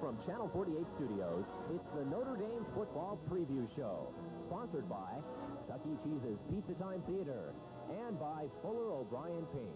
from Channel 48 Studios, it's the Notre Dame Football Preview Show. Sponsored by Chuck E. Cheese's Pizza Time Theater and by Fuller O'Brien Paint.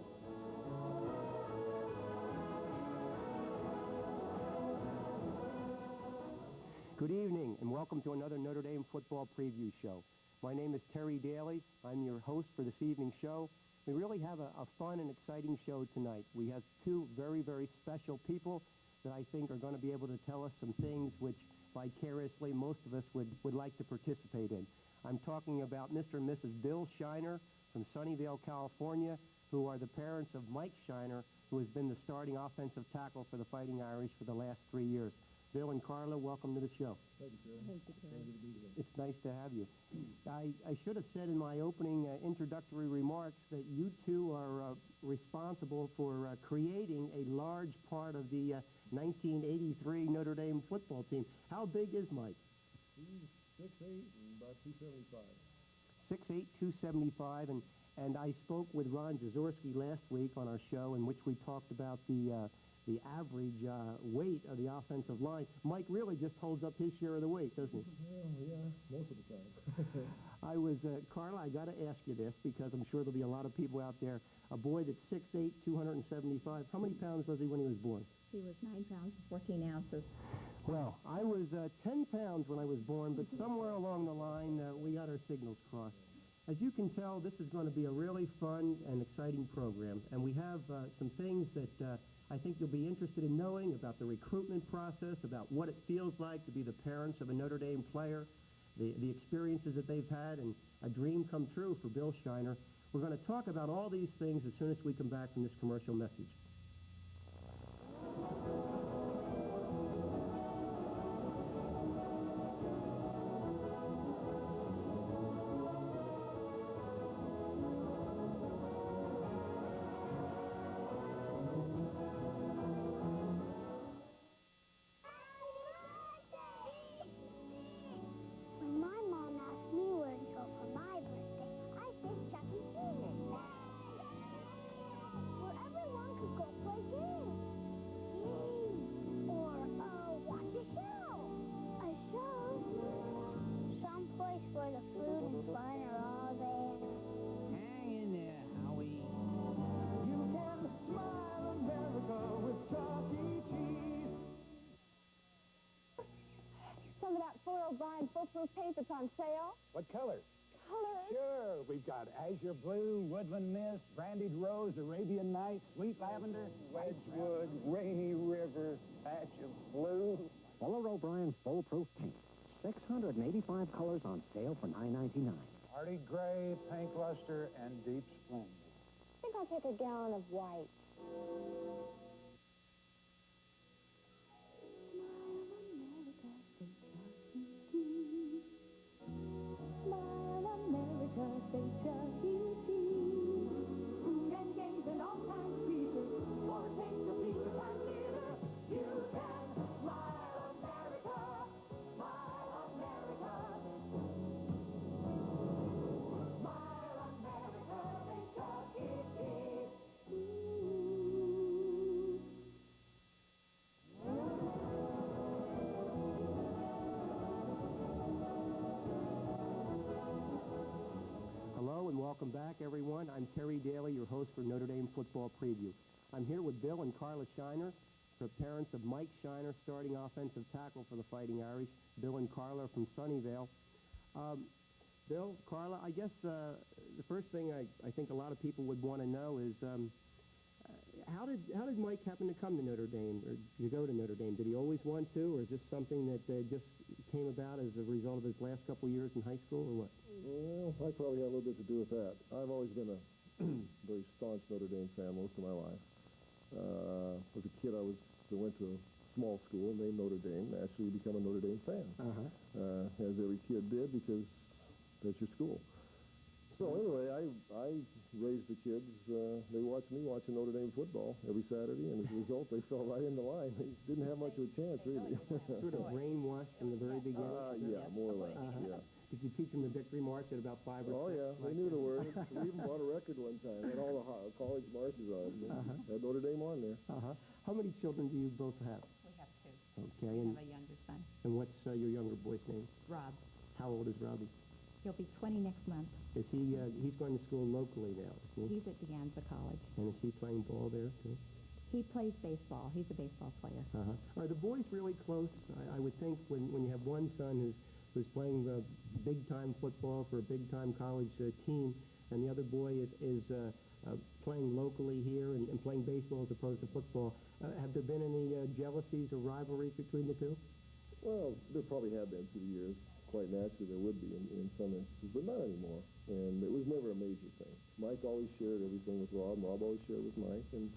Good evening, and welcome to another Notre Dame Football Preview Show. My name is Terry Daly. I'm your host for this evening's show. We really have a fun and exciting show tonight. We have two very, very special people that I think are going to be able to tell us some things which vicariously most of us would like to participate in. I'm talking about Mr. and Mrs. Bill Shiner from Sunnyvale, California, who are the parents of Mike Shiner, who has been the starting offensive tackle for the Fighting Irish for the last 3 years. Bill and Carla, welcome to the show. Thank you, sir. Thank you, Terry. It's nice to have you. I should have said in my opening introductory remarks that you two are responsible for creating a large part of the 1983 Notre Dame football team. How big is Mike? He's 6'8" and about 275. 6'8", 275, and I spoke with Ron Jaworski last week on our show in which we talked about the average weight of the offensive line. Mike really just holds up his share of the weight, doesn't he? Yeah, most of the time. I was, Carla, I got to ask you this because I'm sure there'll be a lot of people out there. A boy that's 6'8", 275, how many pounds was he when he was born? He was 9 pounds, 14 ounces. Well, I was 10 pounds when I was born, but somewhere along the line, we got our signals crossed. As you can tell, this is going to be a really fun and exciting program, and we have some things that I think you'll be interested in knowing about the recruitment process, about what it feels like to be the parents of a Notre Dame player, the experiences that they've had, and a dream come true for Bill Shiner. We're going to talk about all these things as soon as we come back from this commercial message. When my mom asked me where to go for my birthday, I said Chuck E. Cheese's. Where everyone could go play games. Or, watch a show. A show? Someplace where the food and fun are all there. Hang in there, Howie. You can smile America with Chuck E. Cheese. Some of that Fuller O'Brien foolproof paint that's on sale. What colors? Colors. Sure, we've got azure blue, woodland mist, brandied rose, Arabian nights, sweet lavender, Wedgwood, rainy river, patch of blue. Fuller O'Brien Foolproof Paint. 685 colors on sale for $9.99. Party gray, pink luster, and deep splendor. I think I'll take a gallon of white. Smile, America, say Chuck E. Cheese. Food and games and all kinds of pieces. For a taste of pizza time theater, you can smile, America. Smile, America. Smile, America, say Chuck E. Cheese. Hello and welcome back, everyone. I'm Terry Daly, your host for Notre Dame Football Preview. I'm here with Bill and Carla Shiner, the parents of Mike Shiner, starting offensive tackle for the Fighting Irish. Bill and Carla from Sunnyvale. Bill, Carla, I guess the first thing I think a lot of people would want to know is how did Mike happen to come to Notre Dame, or to go to Notre Dame? Did he always want to, or is this something that just came about as a result of his last couple of years in high school, or what? Well, I probably had a little bit to do with that. I've always been a very staunch Notre Dame fan most of my life. As a kid, I went to a small school named Notre Dame, and actually become a Notre Dame fan, as every kid did, because that's your school. So anyway, I raised the kids. They watched me watching Notre Dame football every Saturday, and as a result, they fell right in the line. They didn't have much of a chance, really. Sort of brainwashed from the very beginning? Yeah, more or less, yeah. Did you teach them the victory march at about 5 or 6? Oh, yeah, they knew the words. We even bought a record one time. Had all the college marches on. Had Notre Dame on there. How many children do you both have? We have 2. Okay, I and, have a younger son, and what's your younger boy's name? Rob. How old is Robbie? He'll be 20 next month. Is he, he's going to school locally now, isn't he? He's at De Anza College. And is he playing ball there, too? He plays baseball. He's a baseball player. Are the boys really close? I would think when you have one son who's playing big-time football for a big-time college team, and the other boy is playing locally here and playing baseball as opposed to football, have there been any jealousies or rivalries between the two? Well, there probably have been through the years. Quite naturally, there would be in some instances, but not anymore. And it was never a major thing. Mike always shared everything with Rob, and Rob always shared with Mike. And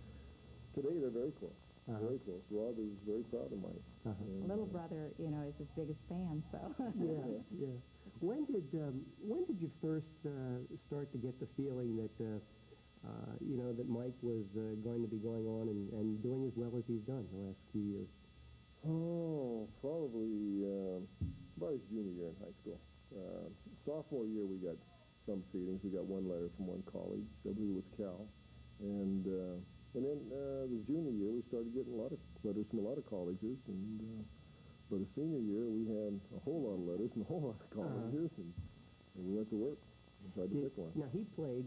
today, they're very close. Very close. Rob is very proud of Mike. And, Little brother, you know, is his biggest fan, so. Yeah. When did you first start to get the feeling that that Mike was going to be going on and doing as well as he's done the last few years? Oh, probably about his junior year in high school. Sophomore year, we got some feelings. We got one letter from one college. I believe it was Cal. And then the junior year, we started getting a lot of letters from a lot of colleges. And but the senior year, we had a whole lot of letters from a whole lot of colleges, and we went to work and tried to pick one. Now, he played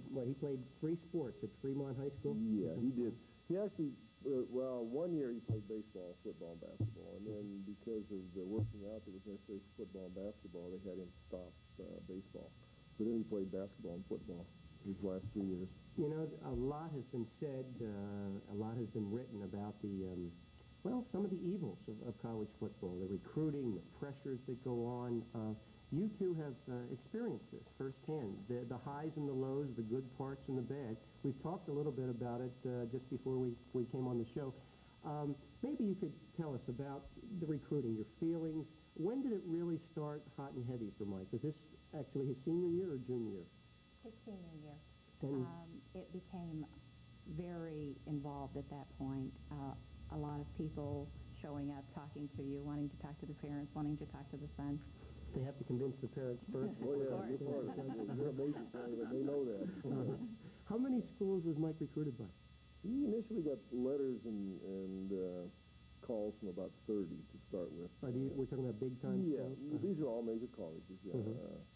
3 sports at Fremont High School? Yeah, he did. He actually, well, one year he played baseball, football, and basketball. And then because of the working out that was necessary for football and basketball, they had him stop baseball. So then he played basketball and football his last 3 years. You know, a lot has been said, a lot has been written about some of the evils of college football, the recruiting, the pressures that go on. You two have experienced this firsthand, the highs and the lows, the good parts and the bad. We've talked a little bit about it just before we came on the show. Maybe you could tell us about the recruiting, your feelings. When did it really start hot and heavy for Mike? Was this actually his senior year or junior year? His senior year. And It became very involved at that point. A lot of people showing up, talking to you, wanting to talk to the parents, wanting to talk to the son. they have to convince the parents first. Oh, yeah, you're part of it. You're a major fan of it. They know that. How many schools was Mike recruited by? He initially got letters and calls from about 30 to start with. We're talking about big-time Yeah, schools? these are all major colleges. Yeah.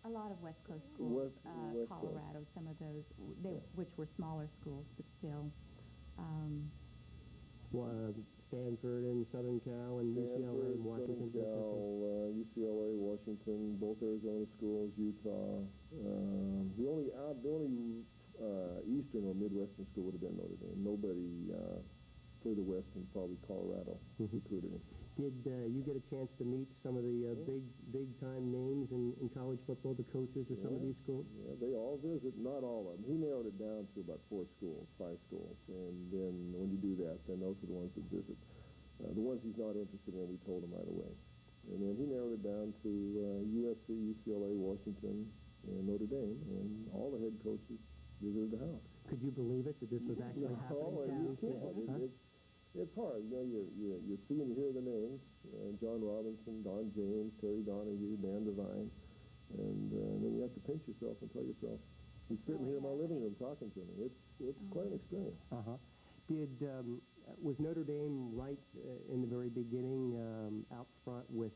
A lot of West Coast schools, West Coast. Colorado, some of those, which were smaller schools, but still. Stanford and Southern Cal and UCLA and Washington. Southern Cal, UCLA, Washington, both Arizona schools, Utah. The only Eastern or Midwestern school would have been Notre Dame. Nobody further west than probably Colorado recruited him. Did you get a chance to meet some of the big-time names in college football, the coaches of some of these schools? Yeah, they all visit, not all of them. He narrowed it down to about 5 schools. And then when you do that, then those are the ones that visit. The ones he's not interested in, we told him right away. And then he narrowed it down to USC, UCLA, Washington, and Notre Dame, and all the head coaches visited the house. Could you believe it, that this was actually happening? You can't. It's hard. You know, you see and you hear the names, John Robinson, Don James, Terry Donahue, Dan Devine, and then you have to pinch yourself and tell yourself, he's sitting here in my living room talking to me. It's quite an experience. Was Notre Dame right in the very beginning out front with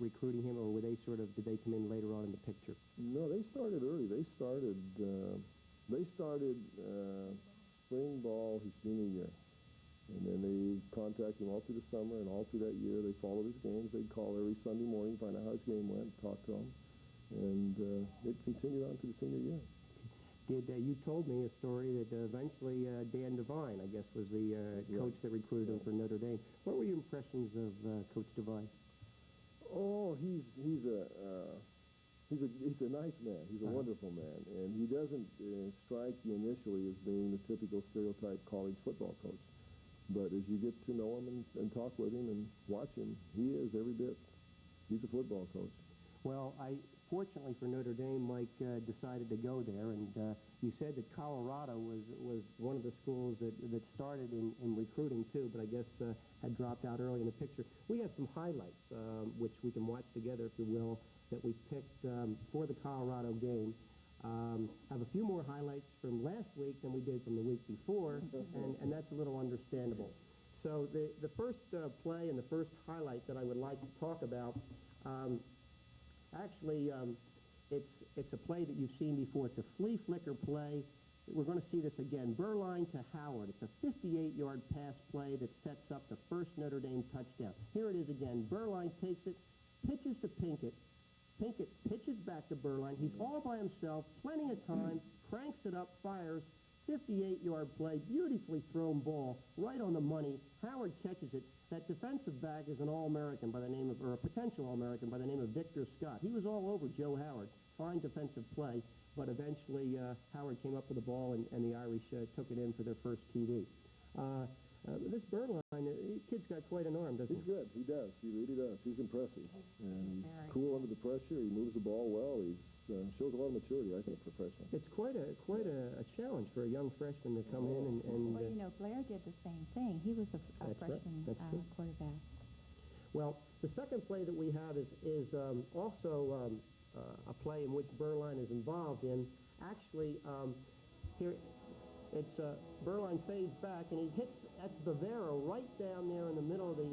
recruiting him, or did they come in later on in the picture? No, they started early. They started spring ball his junior year. And then they contacted him all through the summer, and all through that year they followed his games. They'd call every Sunday morning, find out how his game went, talk to him. And it continued on to the senior year. You told me a story that eventually Dan Devine, I guess, was the coach that recruited him for Notre Dame. What were your impressions of Coach Devine? Oh, he's a nice man. He's a wonderful man. And he doesn't strike you initially as being the typical stereotype college football coach. But as you get to know him and talk with him and watch him, he is every bit. He's a football coach. Well, fortunately for Notre Dame, Mike decided to go there, and you said that Colorado was one of the schools that started in recruiting too, but I guess had dropped out early in the picture. We have some highlights, which we can watch together, if you will, that we picked for the Colorado game. Have a few more highlights from last week than we did from the week before, and that's a little understandable. So the first play and the first highlight that I would like to talk about, actually, it's a play that you've seen before. It's a flea flicker play. We're going to see this again. Berline to Howard. It's a 58-yard pass play that sets up the first Notre Dame touchdown. Here it is again. Berline takes it, pitches to Pinkett. Pinkett pitches back to Berline. He's all by himself, plenty of time, cranks it up, fires. 58-yard play, beautifully thrown ball, right on the money. Howard catches it. That defensive back is an All-American by the name of, or a potential All-American by the name of Victor Scott. He was all over Joe Howard. Fine defensive play, but eventually Howard came up with the ball and the Irish took it in for their first TD. This Berline, kid's got quite an arm, doesn't he? He's good. He does. He really does. He's impressive. And he's Very. cool under the pressure. He moves the ball well. He shows a lot of maturity, I think, for freshman. It's quite a challenge for a young freshman to come in and Well, you know, Blair did the same thing. He was a That's right. freshman That's true. quarterback. Well, the second play that we have is also a play in which Berline is involved in. Actually, here it's Berline fades back and he hits that's Bavaro right down there in the middle of the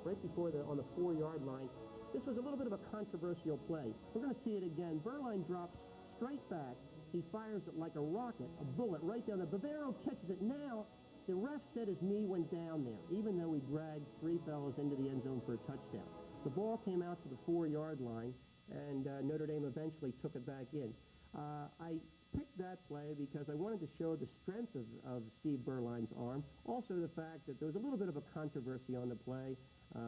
right before on the 4-yard line. This was a little bit of a controversial play. We're going to see it again. Berline drops straight back. He fires it like a rocket, a bullet right down there. Bavaro catches it. Now, the ref said his knee went down there, even though he dragged 3 fellows into the end zone for a touchdown. The ball came out to the 4-yard line, and Notre Dame eventually took it back in. I picked that play because I wanted to show the strength of Steve Berline's arm. Also the fact that there was a little bit of a controversy on the play.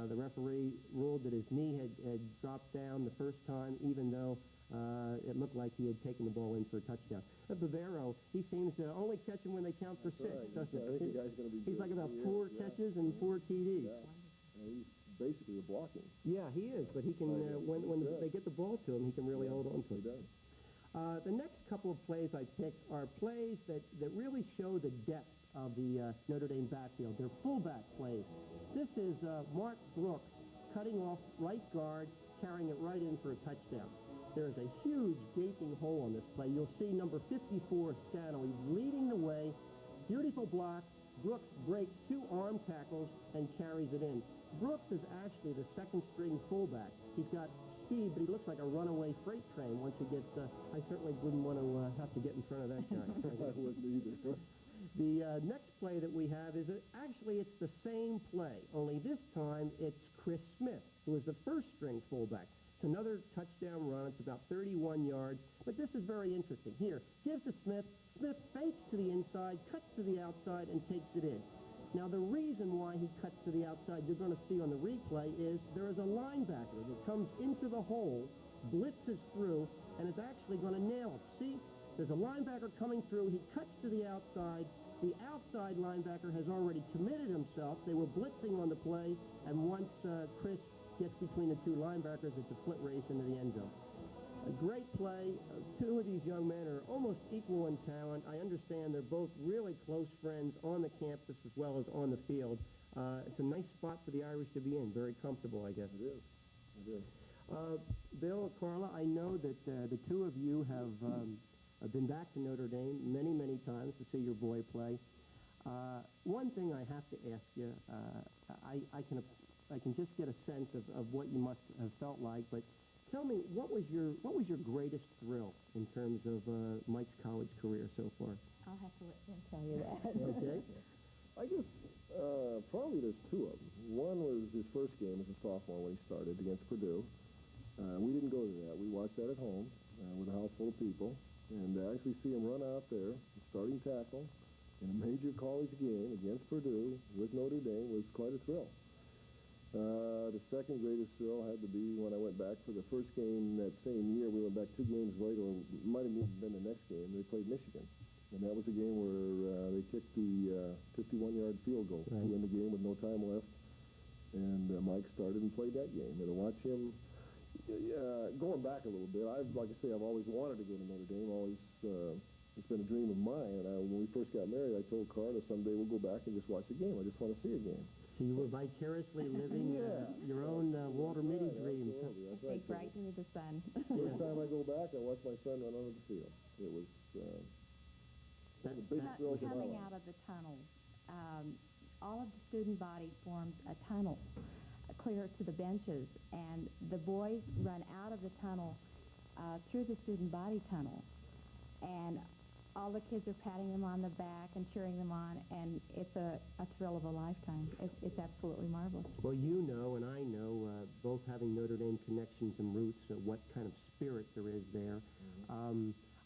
The referee ruled that his knee had dropped down the first time, even though it looked like he had taken the ball in for a touchdown. Bavaro, he seems to only catch him when they count for 6, Right. doesn't I think he? the guy's going to be He's good. like about He 4 is, catches and 4 TDs. Yeah. He's basically a blocking. Yeah, he is, but he can, when they get the ball to him, he can really hold on to He it. does. The next couple of plays I picked are plays that really show the depth of the Notre Dame backfield. They're fullback plays. This is Mark Brooks cutting off right guard, carrying it right in for a touchdown. There is a huge gaping hole on this play. You'll see number 54, Scano. He's leading the way. Beautiful block. Brooks breaks 2 arm tackles and carries it in. Brooks is actually the second-string fullback. He's got speed, but he looks like a runaway freight train once he gets... I certainly wouldn't want to have to get in front of that guy. I wouldn't either. The next play that we have is actually it's the same play, only this time it's Chris Smith, who is the first-string fullback. It's another touchdown run. It's about 31 yards, but this is very interesting. Here, gives to Smith. Smith fakes to the inside, cuts to the outside, and takes it in. Now, the reason why he cuts to the outside, you're going to see on the replay, is there is a linebacker that comes into the hole, blitzes through, and is actually going to nail it. See, there's a linebacker coming through. He cuts to the outside. The outside linebacker has already committed himself. They were blitzing on the play, and once Chris gets between the 2 linebackers, it's a foot race into the end zone. A great play. 2 of these young men are almost equal in talent. I understand they're both really close friends on the campus as well as on the field. It's a nice spot for the Irish to be in. Very comfortable, I guess. It is. It is. Bill, Carla, I know that the 2 of you have been back to Notre Dame many, many times to see your boy play. One thing I have to ask you, I can just get a sense of what you must have felt like, but tell me, what was your greatest thrill in terms of Mike's college career so far? I'll have to let him tell you that. Okay. I guess probably there's 2 of them. One was his first game as a sophomore when he started against Purdue. We didn't go to that. We watched that at home with a house full of people. And to actually see him run out there, starting tackle, in a major college game against Purdue with Notre Dame was quite a thrill. The second greatest thrill had to be when I went back for the first game that same year. We went back 2 games later, or it might have even been the next game. They played Michigan. And that was a game where they kicked the 51-yard field goal to win the game with no time left. And Mike started and played that game. And to watch him, going back a little bit, like I say, I've always wanted to go to Notre Dame. It's been a dream of mine. And when we first got married, I told Carla someday we'll go back and just watch a game. I just want to see a game. So you were vicariously living your own Walter Mitty dreams. Absolutely. That's Take right. right to the sun. Every time I go back, I watch my son run onto the field. It was a big thrill to my Coming life. out of the tunnel, all of the student body forms a tunnel clear to the benches, and the boys run out of the tunnel through the student body tunnel, and all the kids are patting them on the back and cheering them on, and it's a thrill of a lifetime. It's absolutely marvelous. Well, you know, and I know, both having Notre Dame connections and roots, what kind of spirit there is there.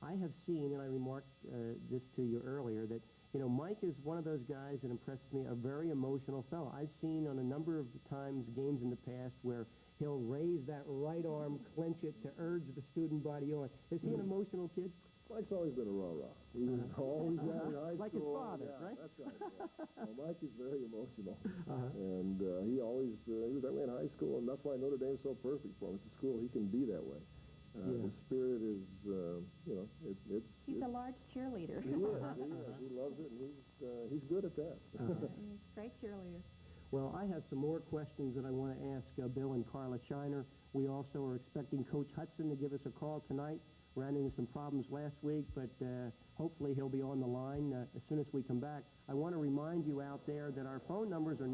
I have seen, and I remarked this to you earlier, that, you know, Mike is one of those guys that impresses me, a very emotional fellow. I've seen on a number of times games in the past where he'll raise that right arm, clench it to urge the student body on. Is he an emotional kid? Mike's always been a rah-rah. He was always in high Like his school. father, Yeah, right? That's right. Yeah. Well, Mike is very emotional. And he was that way in high school, and that's why Notre Dame's so perfect for him. It's a school he can be that way. His spirit is, you know, He's a large cheerleader. He is. He loves it, and he's good at that. He's a great cheerleader. Well, I have some more questions that I want to ask Bill and Carla Shiner. We also are expecting Coach Hudson to give us a call tonight. Ran into some problems last week, but hopefully he'll be on the line as soon as we come back. I want to remind you out there that our phone numbers are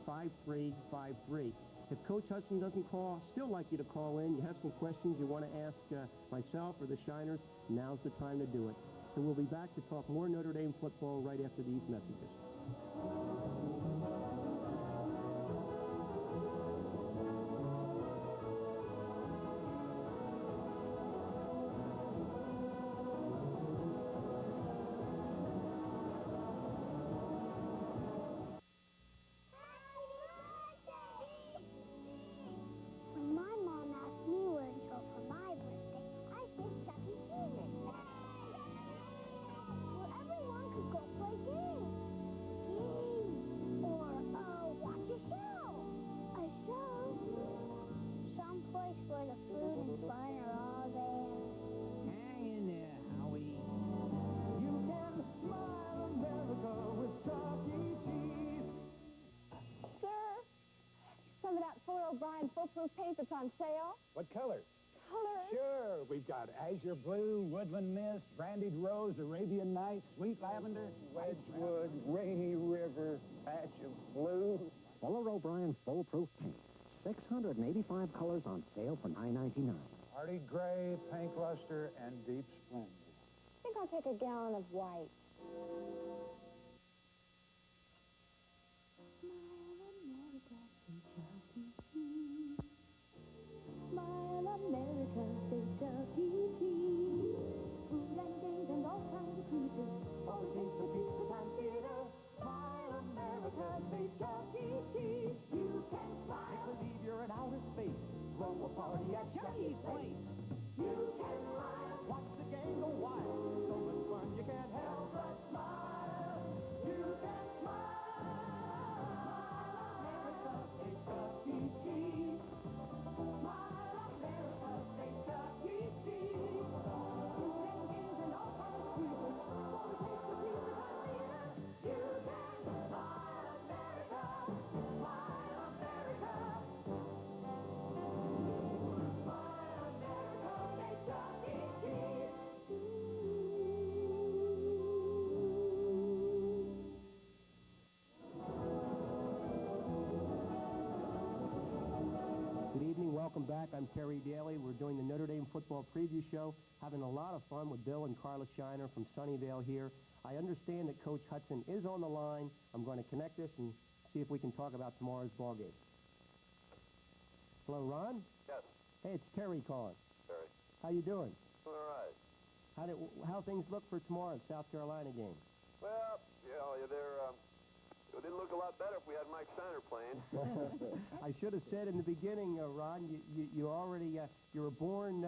946-5353. If Coach Hudson doesn't call, still like you to call in. You have some questions you want to ask myself or the Shiners, now's the time to do it. So we'll be back to talk more Notre Dame football right after these messages. When my mom asked me where to go for my birthday, I said Chuck E. Cheese. Well, everyone could go play games. Or watch a show. A show? Someplace where the food and fun are all there. Hang in there, Howie. You can smile America with Chuck E. Cheese. Sir, some of that Fuller O'Brien foolproof paint that's on sale. What colors? Colors? Sure, we've got azure blue, woodland mist, brandied rose, Arabian nights, sweet lavender, Wedgwood, rainy river, patch of blue. Fuller O'Brien Foolproof Paint. 685 colors on sale for $9.99. Hardy gray, pink luster, and deep splendor. I think I'll take a gallon of white. Smile America, say Chuck E. Cheese. Food and games and all kinds of features. Oh, taste the pizza time theater. Smile America, say Chuck E. Cheese. You can smile. Believe you're in outer space. Throw a party at Chuck E.'s place. You can smile. Watch the game go wild. So much fun you can't help but smile. You can smile. America, say Chuck E. Cheese. Smile America, say Chuck E. Cheese. Food and games and all kinds of features. Oh, taste the pizza time theater. You can smile America. Smile America. Smile America, say Chuck E. Cheese. Good evening. Welcome back. I'm Terry Daly. We're doing the Notre Dame football preview show, having a lot of fun with Bill and Carla Shiner from Sunnyvale here. I understand that Coach Hudson is on the line. I'm going to connect this and see if we can talk about tomorrow's ball game. Hello, Ron? Yes, Hey, it's Terry calling. Terry. How you doing? All right. How things look for tomorrow's South Carolina game? Well, you know, it didn't look a lot better if we had Mike Shiner playing. I should have said in the beginning, Ron, you already you're a born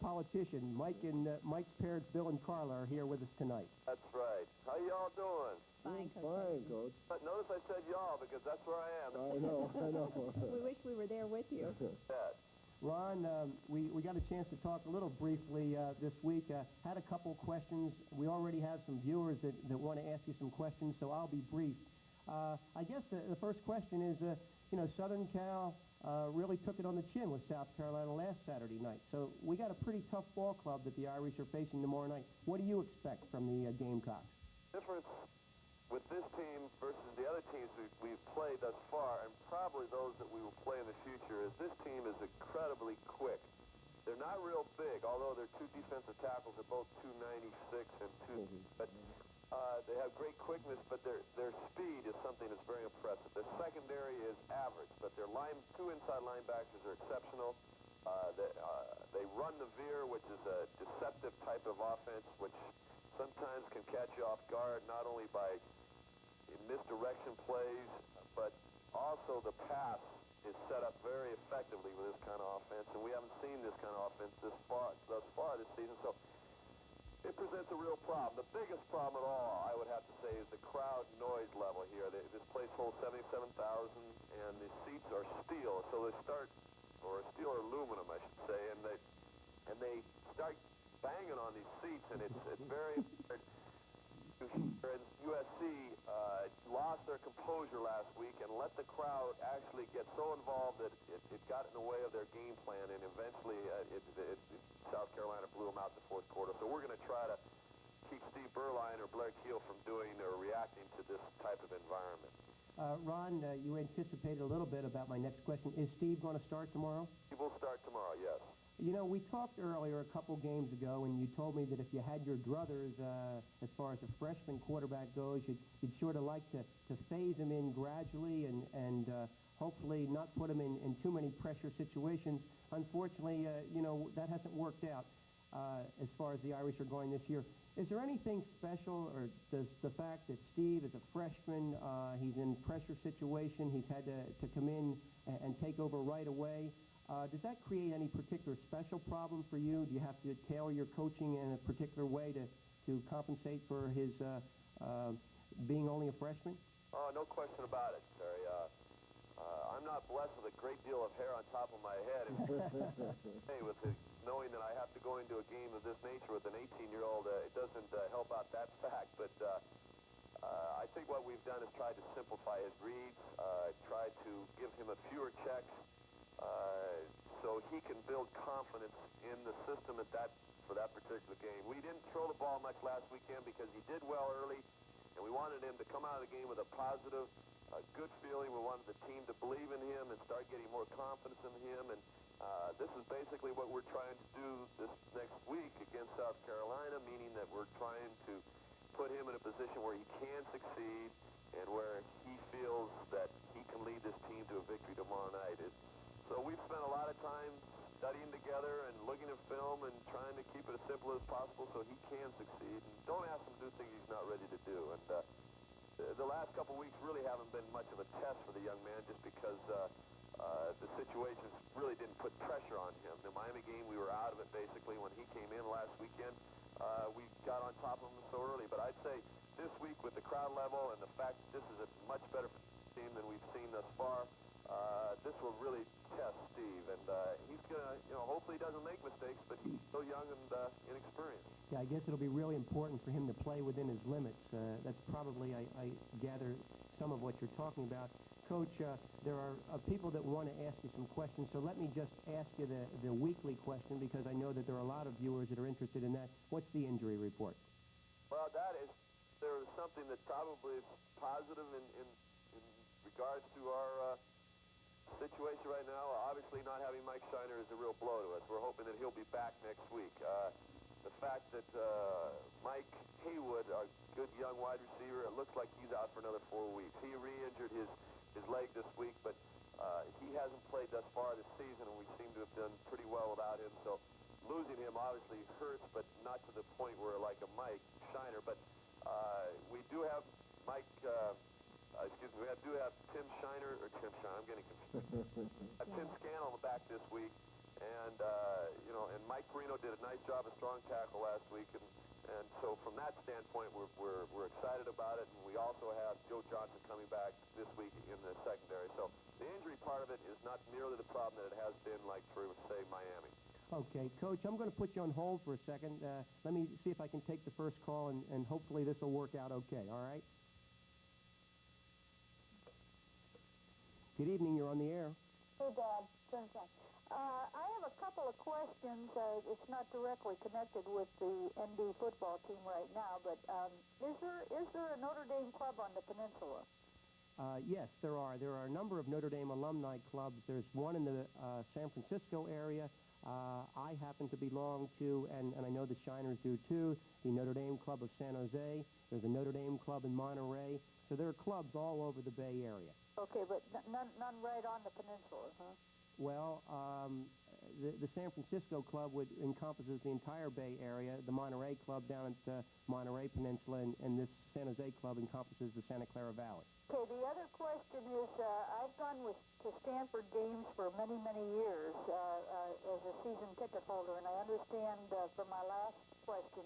politician. Mike's parents, Bill and Carla, are here with us tonight. That's right. How y'all doing? Fine, Coach. Fine, Coach. Notice I said y'all because that's where I am. I know. We wish we were there with you. That. Ron, we got a chance to talk a little briefly this week. Had a couple questions. We already have some viewers that want to ask you some questions, so I'll be brief. I guess the first question is, you know, Southern Cal really took it on the chin with South Carolina last Saturday night. So we got a pretty tough ball club that the Irish are facing tomorrow night. What do you expect from the Gamecocks? Difference with this team versus the other teams we've played thus far, and probably those that we will play in the future, is this team is incredibly quick. They're not real big, although their two defensive tackles are both 296 and but they have great quickness, but their speed is something that's very impressive. Their secondary is average, but their two inside linebackers are exceptional. They run the veer, which is a deceptive type of offense, which sometimes can catch you off guard, not only by misdirection plays, but also the pass is set up very effectively with this kind of offense, and we haven't seen this kind of offense thus far this season, so it presents a real problem. The biggest problem of all, I would have to say, is the crowd noise level here. This place holds 77,000, and the seats are steel, so they start, or steel or aluminum, I should say, and they start banging on these seats, and it's very USC lost their composure last week and let the crowd actually get so involved that it got in the way of their game plan, and eventually South Carolina blew them out in the fourth quarter. So we're going to try to keep Steve Berline or Blair Keel from doing or reacting to this type of environment. Ron, you anticipated a little bit about my next question. Is Steve going to start tomorrow? He will start tomorrow, yes. You know, we talked earlier a couple games ago, and you told me that if you had your druthers, as far as a freshman quarterback goes, you'd sort of like to phase him in gradually and hopefully not put him in too many pressure situations. Unfortunately, you know, that hasn't worked out as far as the Irish are going this year. Is there anything special, or does the fact that Steve is a freshman, he's in pressure situation, he's had to come in and take over right away, does that create any particular special problem for you? Do you have to tailor your coaching in a particular way to compensate for his being only a freshman? Oh, no question about it, Terry. I'm not blessed with a great deal of hair on top of my head. Hey, knowing that I have to go into a game of this nature with an 18-year-old, it doesn't help out that fact. But I think what we've done is tried to simplify his reads, tried to give him a fewer checks, so he can build confidence in the system for that particular game. We didn't throw the ball much last weekend because he did well early, and we wanted him to come out of the game with a positive, good feeling. We wanted the team to believe in him and start getting more confidence in him, and this is basically what we're trying to do this next week against South Carolina, meaning that we're trying to put him in a position where he can succeed and where he feels that he can lead this team to a victory tomorrow night. So we've spent a lot of time studying together and looking at film and trying to keep it as simple as possible so he can succeed. And don't ask him to do things he's not ready to do. And the last couple weeks really haven't been much of a test for the young man just because the situations really didn't put pressure on him. The Miami game, we were out of it basically when he came in last weekend. We got on top of him so early. But I'd say this week with the crowd level and the fact that this is a much better team than we've seen thus far, this will really test Steve, and he's gonna, hopefully he doesn't make mistakes, but he's so young and inexperienced. Yeah, I guess it'll be really important for him to play within his limits. That's probably, I gather, some of what you're talking about. Coach, there are people that want to ask you some questions, so let me just ask you the weekly question, because I know that there are a lot of viewers that are interested in that. What's the injury report? Well, there is something that probably is positive in regards to our situation right now. Obviously, not having Mike Shiner is a real blow to us. We're hoping that he'll be back next week. The fact that Mike Haywood, our good young wide receiver, it looks like he's out for another 4 weeks. He re-injured his leg this week, but he hasn't played thus far this season, and we seem to have done pretty well without him. So losing him obviously hurts, but not to the point where like a Mike Shiner. But we do have Mike... we do have Tim Shiner, I'm getting confused. Tim Scannell back this week, and and Mike Perino did a nice job of strong tackle last week, and so from that standpoint, we're excited about it, and we also have Joe Johnson coming back this week in the secondary. So the injury part of it is not nearly the problem that it has been like for, say, Miami. Okay, Coach, I'm going to put you on hold for a second. Let me see if I can take the first call, and hopefully this will work out okay, all right? Good evening, you're on the air. Hey, Dad. I have a couple couple of questions. It's not directly connected with the ND football team right now, but is there a Notre Dame club on the peninsula? Yes, there are. There are a number of Notre Dame alumni clubs. There's one in the San Francisco area. I happen to belong to, and I know the Shiners do too, the Notre Dame Club of San Jose. There's a Notre Dame Club in Monterey. So there are clubs all over the Bay Area. Okay, but none right on the peninsula, huh? Well, the San Francisco Club encompasses the entire Bay Area. The Monterey Club down at the Monterey Peninsula, and this San Jose Club encompasses the Santa Clara Valley. Okay, the other question is, I've gone to Stanford games for many, many years as a season ticket holder, and I understand from my last question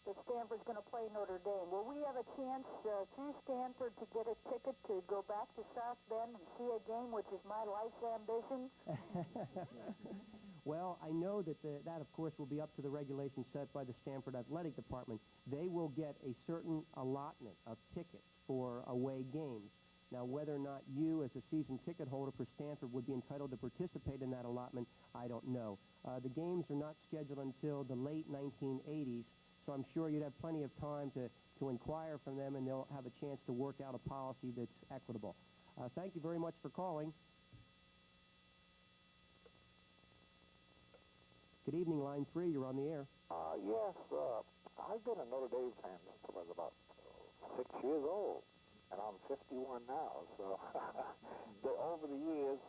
that Stanford's going to play Notre Dame. Will we have a chance through Stanford to get a ticket to go back to South Bend and see a game, which is my life's ambition? Well, I know that that, of course, will be up to the regulations set by the Stanford Athletic Department. They will get a certain allotment of tickets for away games. Now, whether or not you, as a season ticket holder for Stanford, would be entitled to participate in that allotment, I don't know. The games are not scheduled until the late 1980s, so I'm sure you'd have plenty of time to inquire from them, and they'll have a chance to work out a policy that's equitable. Thank you very much for calling. Good evening, line 3. You're on the air. Yes, I've been a Notre Dame fan since I was about 6 years old, and I'm 51 now. So over the years,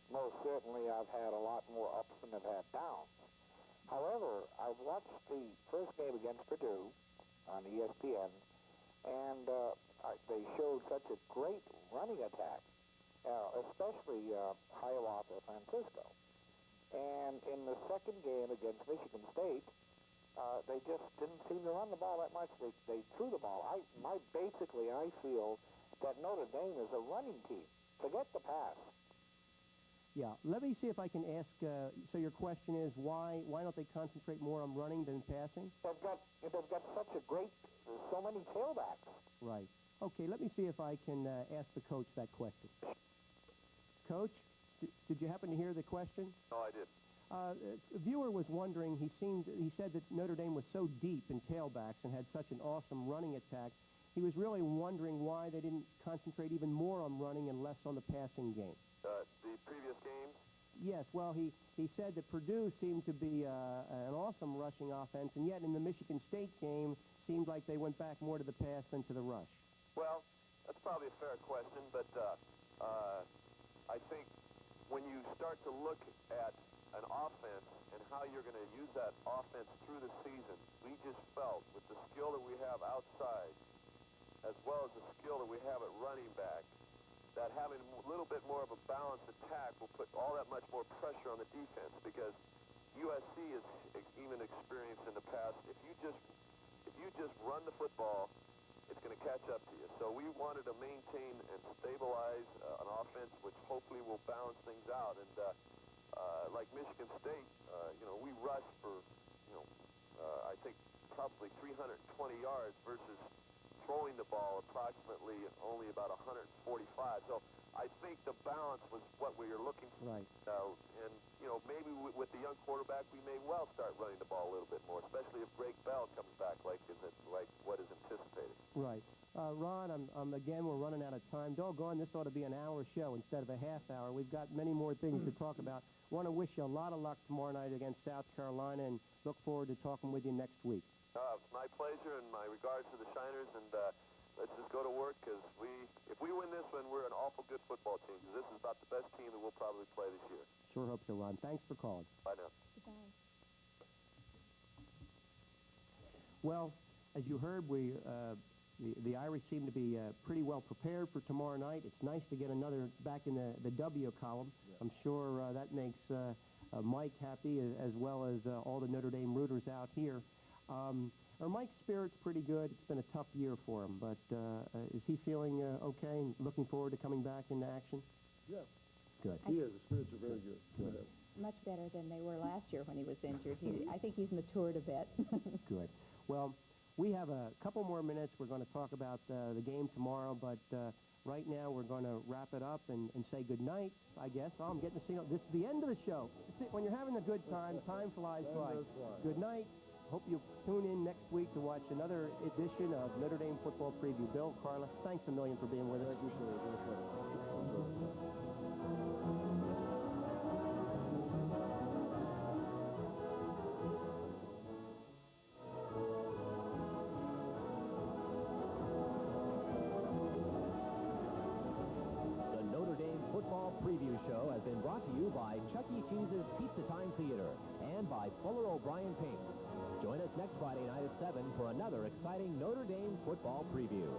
most certainly I've had a lot more ups than I've had downs. However, I watched the first game against Purdue on ESPN, and they showed such a great running attack, especially Hiawatha Francisco. And in the second game against Michigan State, they just didn't seem to run the ball that much. They threw the ball. Basically, I feel that Notre Dame is a running team. Forget the pass. Yeah, let me see if I can ask, so your question is why don't they concentrate more on running than passing? They've got such a great, so many tailbacks. Right. Okay, let me see if I can ask the coach that question. Coach, did you happen to hear the question? No, I did. A viewer was wondering, he said that Notre Dame was so deep in tailbacks and had such an awesome running attack. He was really wondering why they didn't concentrate even more on running and less on the passing game. The previous games? Yes, well, he said that Purdue seemed to be an awesome rushing offense, and yet in the Michigan State game, seemed like they went back more to the pass than to the rush. Well, that's probably a fair question, but I think when you start to look at an offense and how you're going to use that offense through the season, we just felt with the skill that we have outside, as well as the skill that we have at running back, that having a little bit more of a balanced attack will put all that much more pressure on the defense, because USC has even experienced in the past, if you just run the football, it's going to catch up to you. So we wanted to maintain and stabilize an offense which hopefully will balance things out. And like Michigan State, we rushed for, I think probably 320 yards versus throwing the ball approximately only about 145. So I think the balance was what we were looking for. Right. And, maybe with the young quarterback, we may well start running the ball a little bit more, especially if Greg Bell comes back like what is anticipated. Right. Ron, again, we're running out of time. Doggone, this ought to be an hour show instead of a half hour. We've got many more things to talk about. Want to wish you a lot of luck tomorrow night against South Carolina, and look forward to talking with you next week. My pleasure, and my regards to the Shiners, and let's just go to work, because if we win this one, we're an awful good football team, because this is about the best team that we'll probably play this year. Sure hope so, Ron. Thanks for calling. Bye now. Goodbye. Well, as you heard, the Irish seem to be pretty well prepared for tomorrow night. It's nice to get another back in the W column. Yeah. I'm sure that makes Mike happy, as well as all the Notre Dame rooters out here. Mike's spirit's pretty good. It's been a tough year for him, but is he feeling okay and looking forward to coming back into action? Yeah. Good. He is. The spirits are very good. Good. Much better than they were last year when he was injured. I think he's matured a bit. Good. Well, we have a couple more minutes. We're going to talk about the game tomorrow, but Right now, we're going to wrap it up and say good night, I guess. Oh, I'm getting the signal. This is the end of the show. When you're having a good time, time flies by. Good night. Hope you tune in next week to watch another edition of Notre Dame Football Preview. Bill, Carla, thanks a million for being with us. Thank you, sir. It's been a pleasure. The Notre Dame Football Preview Show has been brought to you by Chuck E. Cheese's Pizza Time Theater and by Fuller O'Brien Paint. Join us next Friday night at 7 for another exciting Notre Dame football preview.